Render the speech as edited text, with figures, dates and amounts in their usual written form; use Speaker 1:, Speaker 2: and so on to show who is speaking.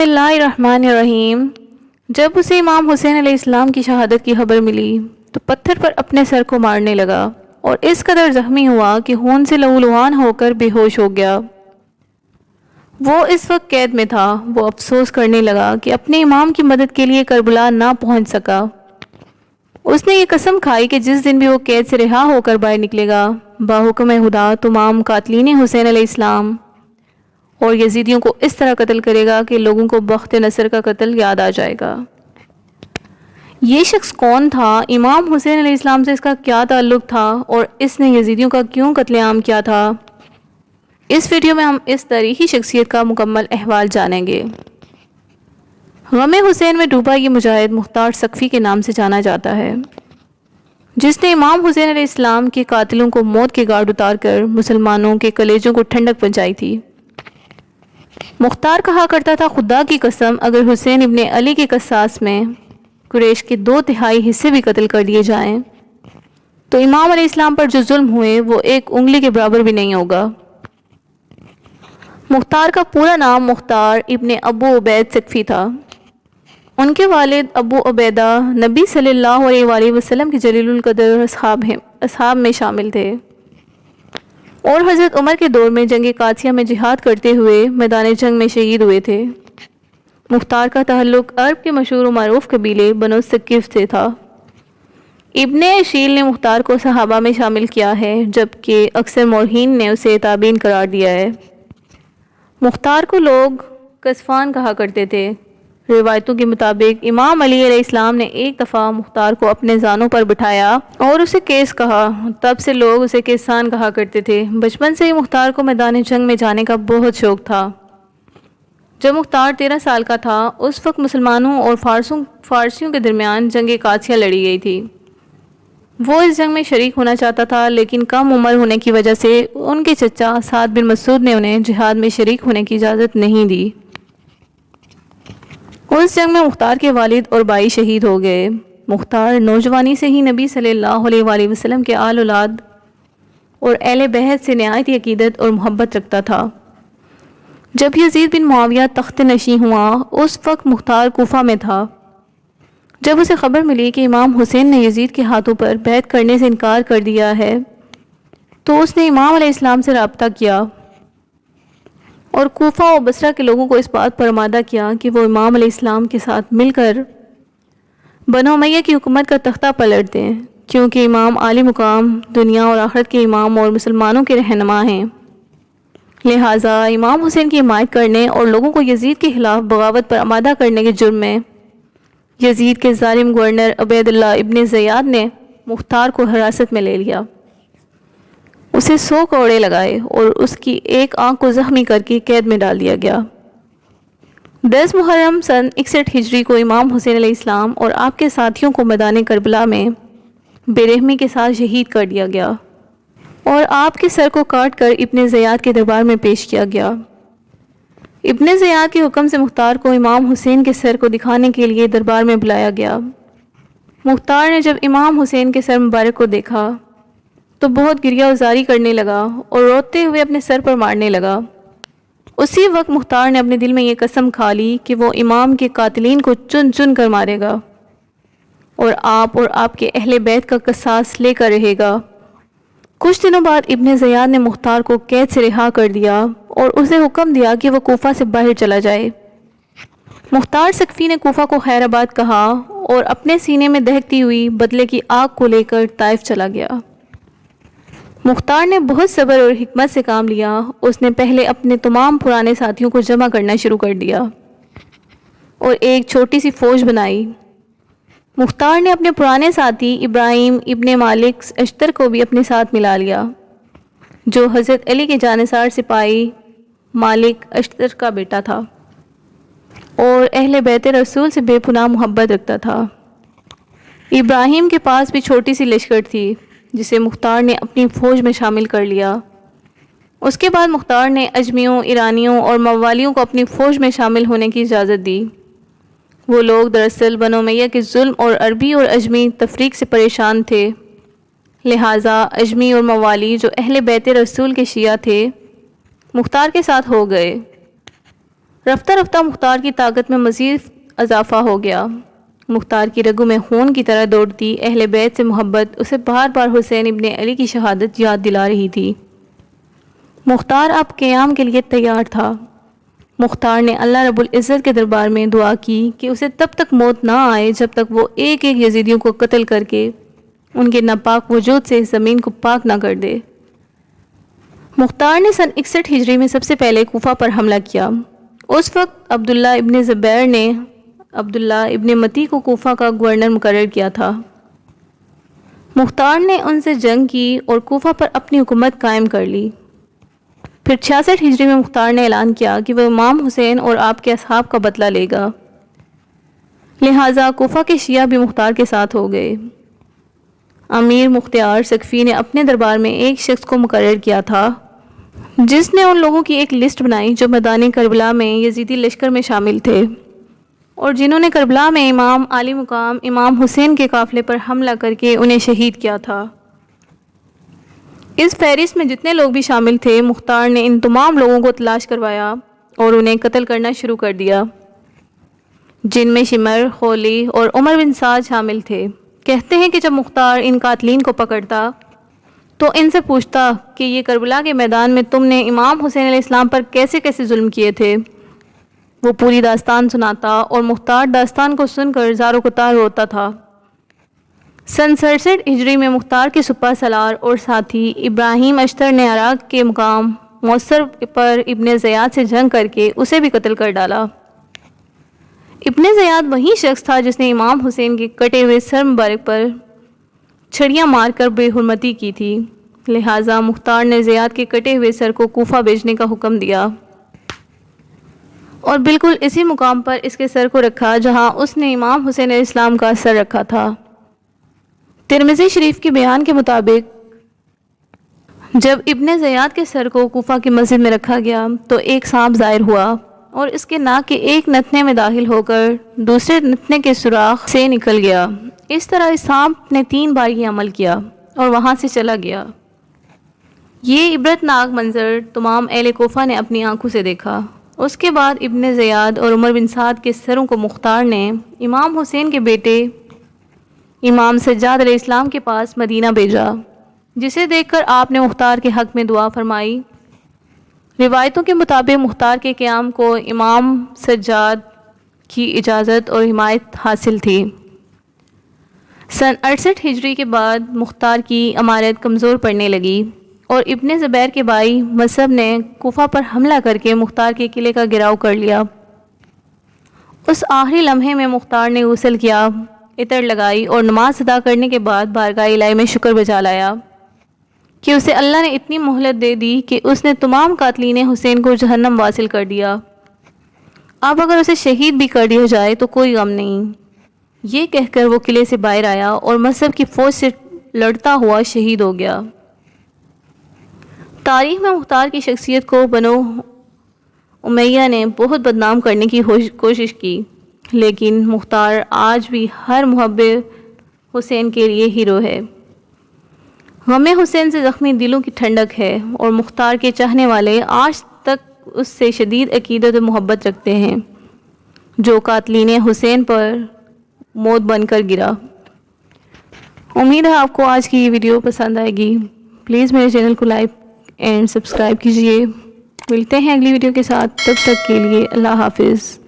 Speaker 1: بسم اللہ الرحمن الرحیم۔ جب اسے امام حسین علیہ السلام کی شہادت کی خبر ملی تو پتھر پر اپنے سر کو مارنے لگا اور اس قدر زخمی ہوا کہ خون سے لہولہان ہو کر بے ہوش ہو گیا۔ وہ اس وقت قید میں تھا۔ وہ افسوس کرنے لگا کہ اپنے امام کی مدد کے لیے کربلا نہ پہنچ سکا۔ اس نے یہ قسم کھائی کہ جس دن بھی وہ قید سے رہا ہو کر باہر نکلے گا، باحکم خدا تمام قاتلین حسین علیہ السلام اور یزیدیوں کو اس طرح قتل کرے گا کہ لوگوں کو بخت نصر کا قتل یاد آ جائے گا۔ یہ شخص کون تھا؟ امام حسین علیہ السلام سے اس کا کیا تعلق تھا اور اس نے یزیدیوں کا کیوں قتل عام کیا تھا؟ اس ویڈیو میں ہم اس تاریخی شخصیت کا مکمل احوال جانیں گے۔ غم حسین میں ڈوبا یہ مجاہد مختار سقفی کے نام سے جانا جاتا ہے، جس نے امام حسین علیہ السلام کے قاتلوں کو موت کے گھاٹ اتار کر مسلمانوں کے کلیجوں کو ٹھنڈک پہنچائی تھی۔ مختار کہا کرتا تھا، خدا کی قسم اگر حسین ابن علی کے قصاص میں قریش کے 2/3 حصے بھی قتل کر دیے جائیں تو امام علیہ السلام پر جو ظلم ہوئے وہ ایک انگلی کے برابر بھی نہیں ہوگا۔ مختار کا پورا نام مختار ابن ابو عبید سقفی تھا۔ ان کے والد ابو عبیدہ نبی صلی اللہ علیہ وآلہ وسلم کے جلیل القدر اصحاب میں شامل تھے اور حضرت عمر کے دور میں جنگ قادسیہ میں جہاد کرتے ہوئے میدان جنگ میں شہید ہوئے تھے۔ مختار کا تعلق عرب کے مشہور و معروف قبیلے بنو ثقیف سے تھا۔ ابن اشیل نے مختار کو صحابہ میں شامل کیا ہے، جبکہ اکثر مورخین نے اسے تابعین قرار دیا ہے۔ مختار کو لوگ قذفان کہا کرتے تھے۔ روایتوں کے مطابق امام علی علیہ السلام نے ایک دفعہ مختار کو اپنے زانوں پر بٹھایا اور اسے کیس کہا، تب سے لوگ اسے کیسان کہا کرتے تھے۔ بچپن سے ہی مختار کو میدان جنگ میں جانے کا بہت شوق تھا۔ جب مختار 13 سال کا تھا اس وقت مسلمانوں اور فارسیوں کے درمیان جنگ قادسیہ لڑی گئی تھی۔ وہ اس جنگ میں شریک ہونا چاہتا تھا، لیکن کم عمر ہونے کی وجہ سے ان کے چچا سعد بن مسعود نے انہیں جہاد میں شریک ہونے کی اجازت نہیں دی۔ اس جنگ میں مختار کے والد اور بھائی شہید ہو گئے۔ مختار نوجوانی سے ہی نبی صلی اللہ علیہ وآلہ وسلم کے آل اولاد اور اہل بیت سے نہایت عقیدت اور محبت رکھتا تھا۔ جب یزید بن معاویہ تخت نشین ہوا اس وقت مختار کوفہ میں تھا۔ جب اسے خبر ملی کہ امام حسین نے یزید کے ہاتھوں پر بیعت کرنے سے انکار کر دیا ہے تو اس نے امام علیہ السلام سے رابطہ کیا اور کوفہ و بصرہ کے لوگوں کو اس بات پر آمادہ کیا کہ وہ امام علیہ السلام کے ساتھ مل کر بنو امیہ کی حکومت کا تختہ پلٹ دیں، کیونکہ امام عالی مقام، دنیا اور آخرت کے امام اور مسلمانوں کے رہنما ہیں۔ لہٰذا امام حسین کی حمایت کرنے اور لوگوں کو یزید کے خلاف بغاوت پر آمادہ کرنے کے جرم میں یزید کے ظالم گورنر عبید اللہ ابن زیاد نے مختار کو حراست میں لے لیا، اسے 100 کوڑے لگائے اور اس کی ایک آنکھ کو زخمی کر کے قید میں ڈال دیا گیا۔ 10 محرم سن 61 ہجری کو امام حسین علیہ السلام اور آپ کے ساتھیوں کو میدان کربلا میں بے رحمی کے ساتھ شہید کر دیا گیا اور آپ کے سر کو کاٹ کر ابن زیاد کے دربار میں پیش کیا گیا۔ ابن زیاد کے حکم سے مختار کو امام حسین کے سر کو دکھانے کے لیے دربار میں بلایا گیا۔ مختار نے جب امام حسین کے سر مبارک کو دیکھا تو بہت گریہ وزاری کرنے لگا اور روتے ہوئے اپنے سر پر مارنے لگا۔ اسی وقت مختار نے اپنے دل میں یہ قسم کھا لی کہ وہ امام کے قاتلین کو چن چن کر مارے گا اور آپ کے اہل بیت کا قصاص لے کر رہے گا۔ کچھ دنوں بعد ابن زیاد نے مختار کو قید سے رہا کر دیا اور اسے حکم دیا کہ وہ کوفہ سے باہر چلا جائے۔ مختار سقفی نے کوفہ کو خیر آباد کہا اور اپنے سینے میں دہکتی ہوئی بدلے کی آگ کو لے کر طائف چلا گیا۔ مختار نے بہت صبر اور حکمت سے کام لیا۔ اس نے پہلے اپنے تمام پرانے ساتھیوں کو جمع کرنا شروع کر دیا اور ایک چھوٹی سی فوج بنائی۔ مختار نے اپنے پرانے ساتھی ابراہیم ابن مالک اشتر کو بھی اپنے ساتھ ملا لیا، جو حضرت علی کے جانثار سپاہی مالک اشتر کا بیٹا تھا اور اہل بیت رسول سے بے پناہ محبت رکھتا تھا۔ ابراہیم کے پاس بھی چھوٹی سی لشکر تھی جسے مختار نے اپنی فوج میں شامل کر لیا۔ اس کے بعد مختار نے اجمیوں، ایرانیوں اور موالیوں کو اپنی فوج میں شامل ہونے کی اجازت دی۔ وہ لوگ دراصل بنو امیہ کے ظلم اور عربی اور اجمی تفریق سے پریشان تھے، لہٰذا اجمی اور موالی جو اہل بیت رسول کے شیعہ تھے مختار کے ساتھ ہو گئے۔ رفتہ رفتہ مختار کی طاقت میں مزید اضافہ ہو گیا۔ مختار کی رگوں میں خون کی طرح دوڑتی اہل بیت سے محبت اسے بار بار حسین ابن علی کی شہادت یاد دلا رہی تھی۔ مختار اب قیام کے لیے تیار تھا۔ مختار نے اللہ رب العزت کے دربار میں دعا کی کہ اسے تب تک موت نہ آئے جب تک وہ ایک ایک یزیدیوں کو قتل کر کے ان کے ناپاک وجود سے اس زمین کو پاک نہ کر دے۔ مختار نے سن 61 ہجری میں سب سے پہلے کوفہ پر حملہ کیا۔ اس وقت عبداللہ ابن زبیر نے عبداللہ ابن متی کو کوفہ کا گورنر مقرر کیا تھا۔ مختار نے ان سے جنگ کی اور کوفہ پر اپنی حکومت قائم کر لی۔ پھر 66 ہجری میں مختار نے اعلان کیا کہ وہ امام حسین اور آپ کے اصحاب کا بدلہ لے گا، لہٰذا کوفہ کے شیعہ بھی مختار کے ساتھ ہو گئے۔ امیر مختار ثقفی نے اپنے دربار میں ایک شخص کو مقرر کیا تھا جس نے ان لوگوں کی ایک لسٹ بنائی جو میدان کربلا میں یزیدی لشکر میں شامل تھے اور جنہوں نے کربلا میں امام عالی مقام امام حسین کے قافلے پر حملہ کر کے انہیں شہید کیا تھا۔ اس فہرست میں جتنے لوگ بھی شامل تھے، مختار نے ان تمام لوگوں کو تلاش کروایا اور انہیں قتل کرنا شروع کر دیا، جن میں شمر، خولی اور عمر بن سعد شامل تھے۔ کہتے ہیں کہ جب مختار ان قاتلین کو پکڑتا تو ان سے پوچھتا کہ یہ کربلا کے میدان میں تم نے امام حسین علیہ السلام پر کیسے کیسے ظلم کیے تھے۔ وہ پوری داستان سناتا اور مختار داستان کو سن کر زار و قطار روتا تھا۔ سن 67 ہجری میں مختار کے سپہ سالار اور ساتھی ابراہیم اشتر نے عراق کے مقام موصر پر ابن زیاد سے جنگ کر کے اسے بھی قتل کر ڈالا۔ ابن زیاد وہی شخص تھا جس نے امام حسین کے کٹے ہوئے سر مبارک پر چھڑیاں مار کر بے حرمتی کی تھی، لہٰذا مختار نے زیاد کے کٹے ہوئے سر کو کوفہ بھیجنے کا حکم دیا اور بالکل اسی مقام پر اس کے سر کو رکھا جہاں اس نے امام حسین علیہ السلام کا سر رکھا تھا۔ ترمذی شریف کے بیان کے مطابق جب ابن زیاد کے سر کو کوفہ کی مسجد میں رکھا گیا تو ایک سانپ ظاہر ہوا اور اس کے ناک کے ایک نتنے میں داخل ہو کر دوسرے نتنے کے سوراخ سے نکل گیا۔ اس طرح اس سانپ نے 3 بار یہ عمل کیا اور وہاں سے چلا گیا۔ یہ عبرتناک منظر تمام اہل کوفہ نے اپنی آنکھوں سے دیکھا۔ اس کے بعد ابن زیاد اور عمر بن سعد کے سروں کو مختار نے امام حسین کے بیٹے امام سجاد علیہ السلام کے پاس مدینہ بھیجا، جسے دیکھ کر آپ نے مختار کے حق میں دعا فرمائی۔ روایتوں کے مطابق مختار کے قیام کو امام سجاد کی اجازت اور حمایت حاصل تھی۔ سن 68 ہجری کے بعد مختار کی امارت کمزور پڑنے لگی اور ابن زبیر کے بھائی مصعب نے کوفہ پر حملہ کر کے مختار کے قلعے کا گھیراؤ کر لیا۔ اس آخری لمحے میں مختار نے غسل کیا، عطر لگائی اور نماز ادا کرنے کے بعد بارگاہ الہی میں شکر بجا لایا کہ اسے اللہ نے اتنی مہلت دے دی کہ اس نے تمام قاتلین حسین کو جہنم واصل کر دیا۔ اب اگر اسے شہید بھی کر دیا جائے تو کوئی غم نہیں۔ یہ کہہ کر وہ قلعے سے باہر آیا اور مصعب کی فوج سے لڑتا ہوا شہید ہو گیا۔ تاریخ میں مختار کی شخصیت کو بنو امیہ نے بہت بدنام کرنے کی کوشش کی، لیکن مختار آج بھی ہر محب حسین کے لیے ہیرو ہے۔ غم حسین سے زخمی دلوں کی ٹھنڈک ہے اور مختار کے چاہنے والے آج تک اس سے شدید عقیدت و محبت رکھتے ہیں جو قاتلین حسین پر موت بن کر گرا۔ امید ہے آپ کو آج کی یہ ویڈیو پسند آئے گی۔ پلیز میرے چینل کو لائک اینڈ سبسکرائب کیجیے۔ ملتے ہیں اگلی ویڈیو کے ساتھ، تب تک کے لیے اللہ حافظ۔